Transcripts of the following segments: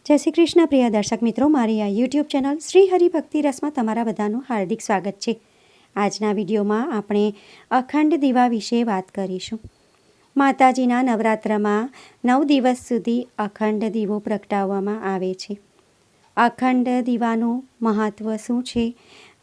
જય શ્રી કૃષ્ણ પ્રિય દર્શક મિત્રો, મારી આ યુટ્યુબ ચેનલ શ્રી હરિભક્તિ રસમાં તમારા બધાનું હાર્દિક સ્વાગત છે। આજના વિડીયોમાં આપણે અખંડ દીવા વિશે વાત કરીશું। માતાજીના નવરાત્રમાં 9 દિવસ સુધી અખંડ દીવો પ્રગટાવવામાં આવે છે। અખંડ દીવાનું મહત્ત્વ શું છે?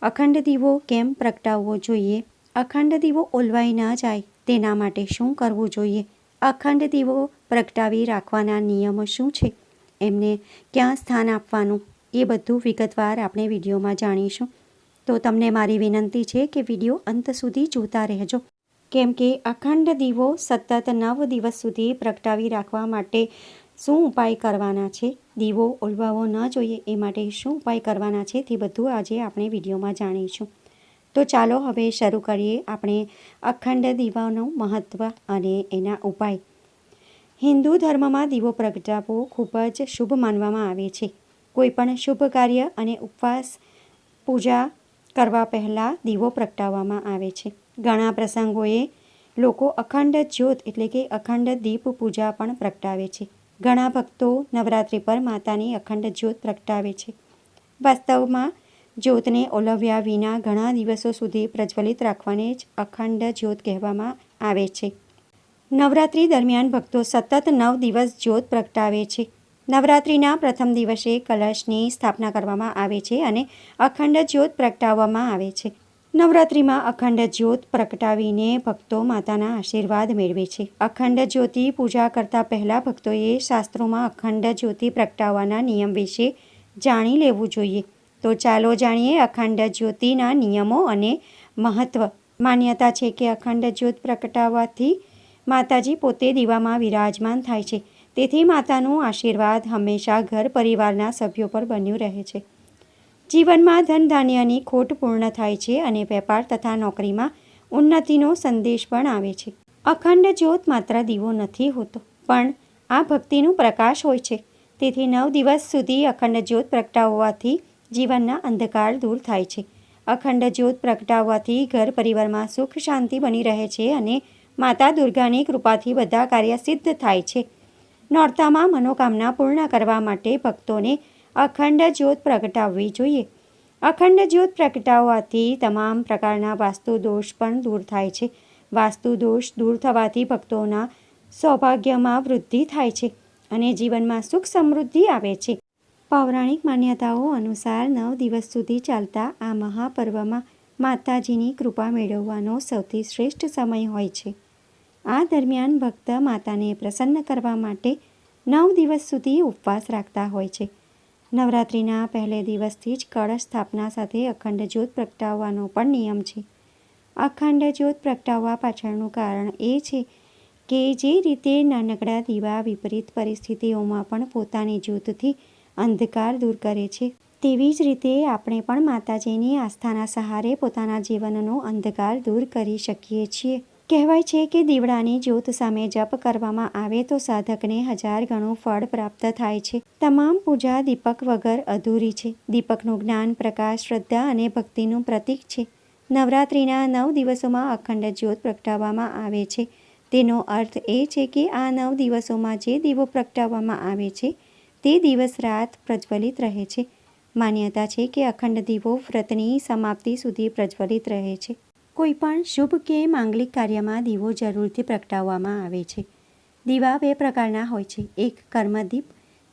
અખંડ દીવો કેમ પ્રગટાવવો જોઈએ? અખંડ દીવો ઓલવાઈ ન જાય તેના માટે શું કરવું જોઈએ? અખંડ દીવો પ્રગટાવી રાખવાના નિયમો શું છે? એમને ક્યાં સ્થાન આપવાનું, એ બધું વિગતવાર આપણે વિડીયોમાં જાણીશું। તો તમને મારી વિનંતી છે કે વિડીયો અંત સુધી જોતા રહેજો, કેમ કે અખંડ દીવો સતત 9 દિવસ સુધી પ્રગટાવી રાખવા માટે શું ઉપાય કરવાના છે, દીવો ઓલવાવો ન જોઈએ એ માટે શું ઉપાય કરવાના છે, તે બધું આજે આપણે વિડીયોમાં જાણીશું। તો ચાલો હવે શરૂ કરીએ આપણે અખંડ દીવાનું મહત્ત્વ અને એના ઉપાય। હિન્દુ ધર્મમાં દીવો પ્રગટાવવો ખૂબ જ શુભ માનવામાં આવે છે। કોઈપણ શુભ કાર્ય અને ઉપવાસ પૂજા કરવા પહેલાં દીવો પ્રગટાવવામાં આવે છે। ઘણા પ્રસંગોએ લોકો અખંડ જ્યોત એટલે કે અખંડ દીપ પૂજા પણ પ્રગટાવે છે। ઘણા ભક્તો નવરાત્રિ પર માતાની અખંડ જ્યોત પ્રગટાવે છે। વાસ્તવમાં જ્યોતને ઓલવ્યા વિના ઘણા દિવસો સુધી પ્રજ્વલિત રાખવાને જ અખંડ જ્યોત કહેવામાં આવે છે। નવરાત્રિ દરમિયાન ભક્તો સતત 9 દિવસ જ્યોત પ્રગટાવે છે। નવરાત્રિના પ્રથમ દિવસે કલશની સ્થાપના કરવામાં આવે છે અને અખંડ જ્યોત પ્રગટાવવામાં આવે છે। નવરાત્રિમાં અખંડ જ્યોત પ્રગટાવીને ભક્તો માતાના આશીર્વાદ મેળવે છે। અખંડ જ્યોતિ પૂજા કરતા પહેલાં ભક્તોએ શાસ્ત્રોમાં અખંડ જ્યોતિ પ્રગટાવવાના નિયમ વિશે જાણી લેવું જોઈએ। તો ચાલો જાણીએ અખંડ જ્યોતિના નિયમો અને મહત્ત્વ। માન્યતા છે કે અખંડ જ્યોત પ્રગટાવવાથી માતાજી પોતે દીવામાં વિરાજમાન થાય છે, તેથી માતાનું આશીર્વાદ હંમેશા ઘર પરિવારના સભ્યો પર બન્યું રહે છે। જીવનમાં ધન ધાન્યની ખોટ પૂર્ણ થાય છે અને વેપાર તથા નોકરીમાં ઉન્નતિનો સંદેશ પણ આવે છે। અખંડ જ્યોત માત્ર દીવો નથી હોતો, પણ આ ભક્તિનું પ્રકાશ હોય છે। તેથી 9 દિવસ સુધી અખંડ જ્યોત પ્રગટાવવાથી જીવનના અંધકાર દૂર થાય છે। અખંડ જ્યોત પ્રગટાવવાથી ઘર પરિવારમાં સુખ શાંતિ બની રહે છે અને માતા દુર્ગાની કૃપાથી બધા કાર્ય સિદ્ધ થાય છે। નોરતામાં મનોકામના પૂર્ણ કરવા માટે ભક્તોને અખંડ જ્યોત પ્રગટાવવી જોઈએ। અખંડ જ્યોત પ્રગટાવવાથી તમામ પ્રકારના વાસ્તુ દોષ પણ દૂર થાય છે। વાસ્તુ દોષ દૂર થવાથી ભક્તોના સૌભાગ્યમાં વૃદ્ધિ થાય છે અને જીવનમાં સુખ સમૃદ્ધિ આવે છે। પૌરાણિક માન્યતાઓ અનુસાર 9 દિવસ સુધી ચાલતા આ મહાપર્વમાં માતાજીની કૃપા મેળવવાનો સૌથી શ્રેષ્ઠ સમય હોય છે। આ દરમિયાન ભક્ત માતાને પ્રસન્ન કરવા માટે 9 દિવસ સુધી ઉપવાસ રાખતા હોય છે। નવરાત્રિના પહેલે દિવસથી જ કળશ સ્થાપના સાથે અખંડ જ્યોત પ્રગટાવવાનો પણ નિયમ છે। અખંડ જ્યોત પ્રગટાવવા પાછળનું કારણ એ છે કે જે રીતે નાનકડા દીવા વિપરીત પરિસ્થિતિઓમાં પણ પોતાની જ્યોતથી અંધકાર દૂર કરે છે, તેવી જ રીતે આપણે પણ માતાજીની આસ્થાના સહારે પોતાના જીવનનો અંધકાર દૂર કરી શકીએ છીએ। કહેવાય છે કે દીવડાની જ્યોત સામે જપ કરવામાં આવે તો સાધકને 1000 ગણું ફળ પ્રાપ્ત થાય છે। તમામ પૂજા દીપક વગર અધૂરી છે। દીપકનું જ્ઞાન, પ્રકાશ, શ્રદ્ધા અને ભક્તિનું પ્રતીક છે। નવરાત્રિના 9 દિવસોમાં અખંડ જ્યોત પ્રગટાવવામાં આવે છે। તેનો અર્થ એ છે કે આ 9 દિવસોમાં જે દીવો પ્રગટાવવામાં આવે છે તે દિવસ રાત પ્રજ્વલિત રહે છે। માન્યતા છે કે અખંડ દીવો વ્રતની સમાપ્તિ સુધી પ્રજ્વલિત રહે છે। કોઈ પણ શુભ કે માંગલિક કાર્યમાં દીવો જરૂરથી પ્રગટાવવામાં આવે છે। દીવા 2 પ્રકારના હોય છે। એક કર્મદીપ,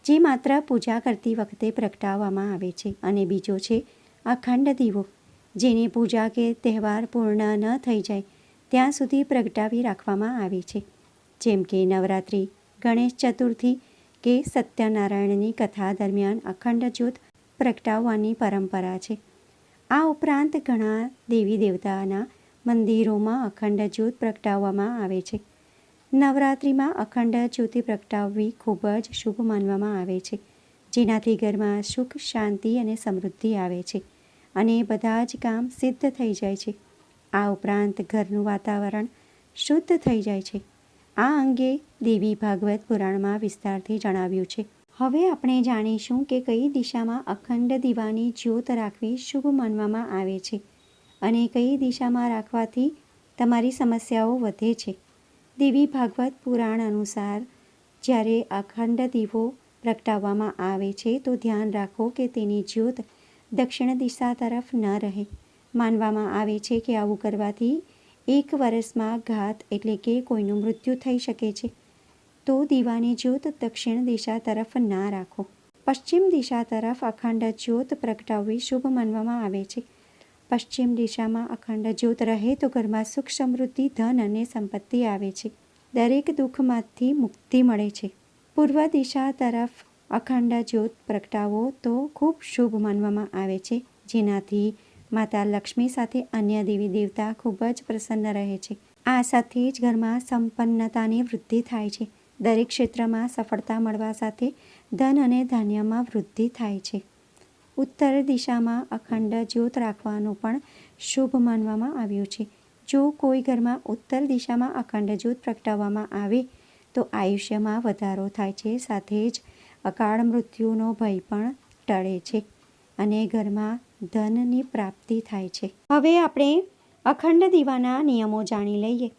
જે માત્ર પૂજા કરતી વખતે પ્રગટાવવામાં આવે છે, અને બીજો છે અખંડ દીવો, જેને પૂજા કે તહેવાર પૂર્ણ ન થઈ જાય ત્યાં સુધી પ્રગટાવી રાખવામાં આવે છે। જેમ કે નવરાત્રિ, ગણેશ ચતુર્થી કે સત્યનારાયણની કથા દરમિયાન અખંડ જ્યોત પ્રગટાવવાની પરંપરા છે। આ ઉપરાંત ઘણા દેવી દેવતાના મંદિરોમાં અખંડ જ્યોત પ્રગટાવવામાં આવે છે। નવરાત્રિમાં અખંડ જ્યોતિ પ્રગટાવવી ખૂબ જ શુભ માનવામાં આવે છે, જેનાથી ઘરમાં સુખ, શાંતિ અને સમૃદ્ધિ આવે છે અને બધા જ કામ સિદ્ધ થઈ જાય છે। આ ઉપરાંત ઘરનું વાતાવરણ શુદ્ધ થઈ જાય છે। આ અંગે દેવી ભાગવત પુરાણમાં વિસ્તારથી જણાવ્યું છે। હવે આપણે જાણીશું કે કઈ દિશામાં અખંડ દીવાની જ્યોત રાખવી શુભ માનવામાં આવે છે અને કઈ દિશામાં રાખવાથી તમારી સમસ્યાઓ વધે છે। દેવી ભાગવત પુરાણ અનુસાર જ્યારે અખંડ દીવો પ્રગટાવવામાં આવે છે તો ધ્યાન રાખો કે તેની જ્યોત દક્ષિણ દિશા તરફ ન રહે. માનવામાં આવે છે કે આવું કરવાથી 1 વર્ષમાં ઘાત એટલે કે કોઈનું મૃત્યુ થઈ શકે છે. તો દીવાની જ્યોત દક્ષિણ દિશા તરફ ના રાખો. પશ્ચિમ દિશા તરફ અખંડ જ્યોત પ્રગટાવવી શુભ માનવામાં આવે છે. પશ્ચિમ દિશામાં અખંડ જ્યોત રહે તો ઘરમાં સુખ, સમૃદ્ધિ, ધન અને સંપત્તિ આવે છે. દરેક દુઃખમાંથી મુક્તિ મળે છે. પૂર્વ દિશા તરફ અખંડ જ્યોત પ્રગટાવો તો ખૂબ શુભ માનવામાં આવે છે, જેનાથી માતા લક્ષ્મી સાથે અન્ય દેવી દેવતા ખૂબ જ પ્રસન્ન રહે છે. આ સાથે જ ઘરમાં સંપન્નતાની વૃદ્ધિ થાય છે. દરેક ક્ષેત્રમાં સફળતા મળવા સાથે ધન અને ધાન્યમાં વૃદ્ધિ થાય છે. ઉત્તર દિશામાં અખંડ જ્યોત રાખવાનું પણ શુભ માનવામાં આવ્યું છે. જો કોઈ ઘરમાં ઉત્તર દિશામાં અખંડ જ્યોત પ્રગટાવવામાં આવે તો આયુષ્યમાં વધારો થાય છે, સાથે જ અકાળ મૃત્યુનો ભય પણ ટળે છે અને ઘરમાં ધનની પ્રાપ્તિ થાય છે. હવે આપણે અખંડ દીવાના નિયમો જાણી લઈએ.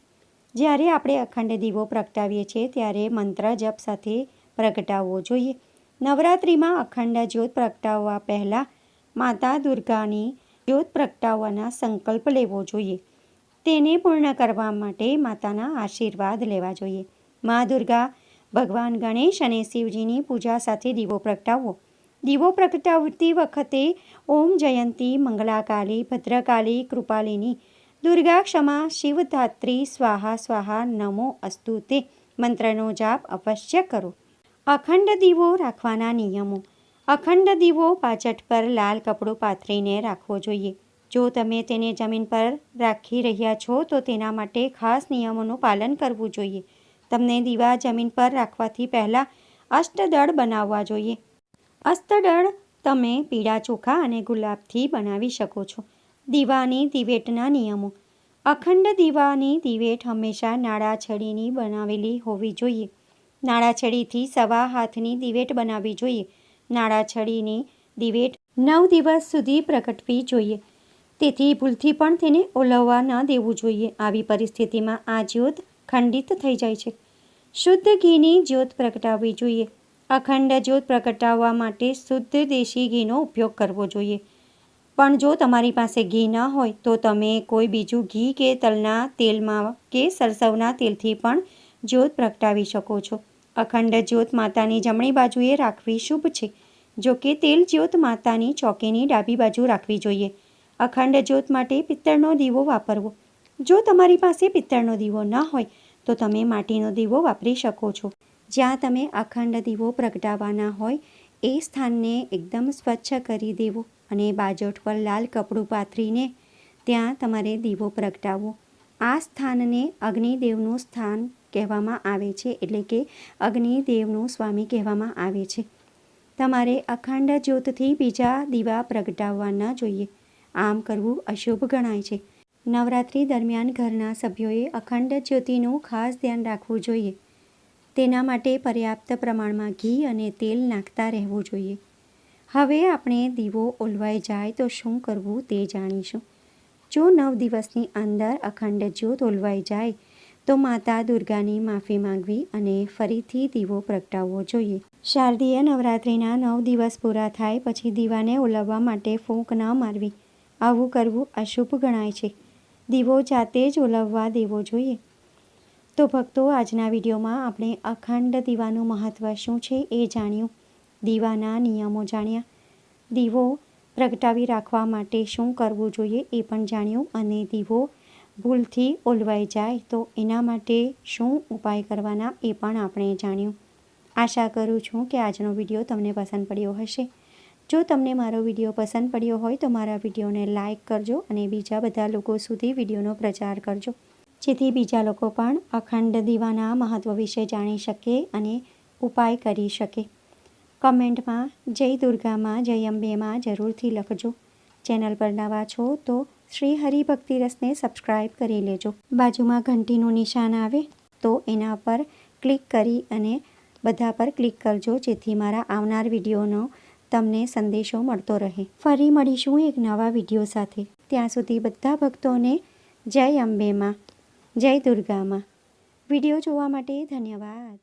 જ્યારે આપણે અખંડ દીવો પ્રગટાવીએ છીએ ત્યારે મંત્ર જપ સાથે પ્રગટાવવો જોઈએ. નવરાત્રિમાં અખંડ જ્યોત પ્રગટાવવા પહેલાં માતા દુર્ગાની જ્યોત પ્રગટાવવાના સંકલ્પ લેવો જોઈએ. તેને પૂર્ણ કરવા માટે માતાના આશીર્વાદ લેવા જોઈએ. મા દુર્ગા, ભગવાન ગણેશ અને શિવજીની પૂજા સાથે દીવો પ્રગટાવવો. દીવો પ્રગટાવતી વખતે ઓમ જયંતી મંગલાકાલી ભદ્રકાલી કૃપાલિની દુર્ગા ક્ષમા શિવધાત્રી સ્વાહા સ્વાહા નમો અસ્તુ તે મંત્રનો જાપ અવશ્ય કરો. અખંડ દીવો રાખવાના નિયમો. અખંડ દીવો પાછટ પર લાલ કપડું પાથરીને રાખવો જોઈએ. જો તમે તેને જમીન પર રાખી રહ્યા છો તો તેના માટે ખાસ નિયમોનું પાલન કરવું જોઈએ. તમને દીવા જમીન પર રાખવાથી પહેલાં અષ્ટદળ બનાવવા જોઈએ. અષ્ટદળ તમે પીળા ચોખા અને ગુલાબથી બનાવી શકો છો. દીવાની દિવેટના નિયમો. અખંડ દીવાની દિવેટ હંમેશા નાળા છડીની બનાવેલી હોવી જોઈએ. નાળા છડીથી સવા હાથની દિવેટ બનાવવી જોઈએ. નાળા છડીની દિવેટ 9 દિવસ સુધી પ્રગટવી જોઈએ. તેથી ભૂલથી પણ તેને ઓલવવા ન દેવું જોઈએ. આવી પરિસ્થિતિમાં આ જ્યોત ખંડિત થઈ જાય છે. શુદ્ધ ઘીની જ્યોત પ્રગટાવવી જોઈએ. અખંડ જ્યોત પ્રગટાવવા માટે શુદ્ધ દેશી ઘીનો ઉપયોગ કરવો જોઈએ. પણ જો તમારી પાસે ઘી ન હોય તો તમે કોઈ બીજું ઘી કે તલના તેલમાં કે સરસવના તેલથી પણ જ્યોત પ્રગટાવી શકો છો. અખંડ જ્યોત માતાની જમણી બાજુએ રાખવી શુભ છે. જો કે તેલ જ્યોત માતાની ચોકીની ડાબી બાજુ રાખવી જોઈએ. અખંડ જ્યોત માટે પિત્તળનો દીવો વાપરવો. જો તમારી પાસે પિત્તળનો દીવો ન હોય તો તમે માટીનો દીવો વાપરી શકો છો. જ્યાં તમે અખંડ દીવો પ્રગટાવવાના હોય એ સ્થાનને એકદમ સ્વચ્છ કરી દેવું અને બાજોઠ પર લાલ કપડું પાથરીને ત્યાં તમારે દીવો પ્રગટાવવો. આ સ્થાનને અગ્નિદેવનું સ્થાન કહેવામાં આવે છે, એટલે કે અગ્નિદેવનું સ્વામી કહેવામાં આવે છે. તમારે અખંડ જ્યોતથી બીજા દીવા પ્રગટાવવા ન જોઈએ. આમ કરવું અશુભ ગણાય છે. નવરાત્રિ દરમિયાન ઘરના સભ્યોએ અખંડ જ્યોતિનું ખાસ ધ્યાન રાખવું જોઈએ. તેના માટે પર્યાપ્ત પ્રમાણમાં ઘી અને તેલ નાખતા રહેવું જોઈએ. હવે આપણે દીવો ઓલવાઈ જાય તો શું કરવું તે જાણીશું. જો 9 દિવસની અંદર અખંડ જ્યોત ઓલવાઈ જાય તો માતા દુર્ગાની માફી માંગવી અને ફરીથી દીવો પ્રગટાવવો જોઈએ. શારદીય નવરાત્રિના 9 દિવસ પૂરા થાય પછી દીવાને ઓલવવા માટે ફૂંક ન મારવી. આવું કરવું અશુભ ગણાય છે. દીવો જાતે જ ઓલવવા દેવો જોઈએ. તો ભક્તો, આજના વિડીયોમાં આપણે અખંડ દીવાનું મહત્ત્વ શું છે એ જાણ્યું. દીવાના નિયમો જાણ્યા. દીવો પ્રગટાવી રાખવા માટે શું કરવું જોઈએ એ પણ જાણ્યું. અને દીવો ભૂલથી ઓલવાઈ જાય તો એના માટે શું ઉપાય કરવાના એ પણ આપણે જાણ્યું. આશા કરું છું કે આજનો વિડીયો તમને પસંદ પડ્યો હશે. જો તમને મારો વિડીયો પસંદ પડ્યો હોય તો મારા વિડીયોને લાઇક કરજો અને બીજા બધા લોકો સુધી વિડીયોનો પ્રચાર કરજો, જેથી બીજા લોકો પણ અખંડ દીવાના મહત્ત્વ વિશે જાણી શકે અને ઉપાય કરી શકે. કમેન્ટમાં જય દુર્ગામાં, જય અંબેમાં જરૂરથી લખજો. ચેનલ પર નવા છો તો શ્રી હરિભક્તિ રસને સબસ્ક્રાઈબ કરી લેજો. બાજુમાં ઘંટીનું નિશાન આવે તો એના પર ક્લિક કરી અને બધા પર ક્લિક કરજો, જેથી મારા આવનાર વિડીયોનો તમને સંદેશો મળતો રહે. ફરી મળીશું એક નવા વિડીયો સાથે. ત્યાં સુધી બધા ભક્તોને જય અંબેમાં, જય દુર્ગામાં. વિડીયો જોવા માટે ધન્યવાદ.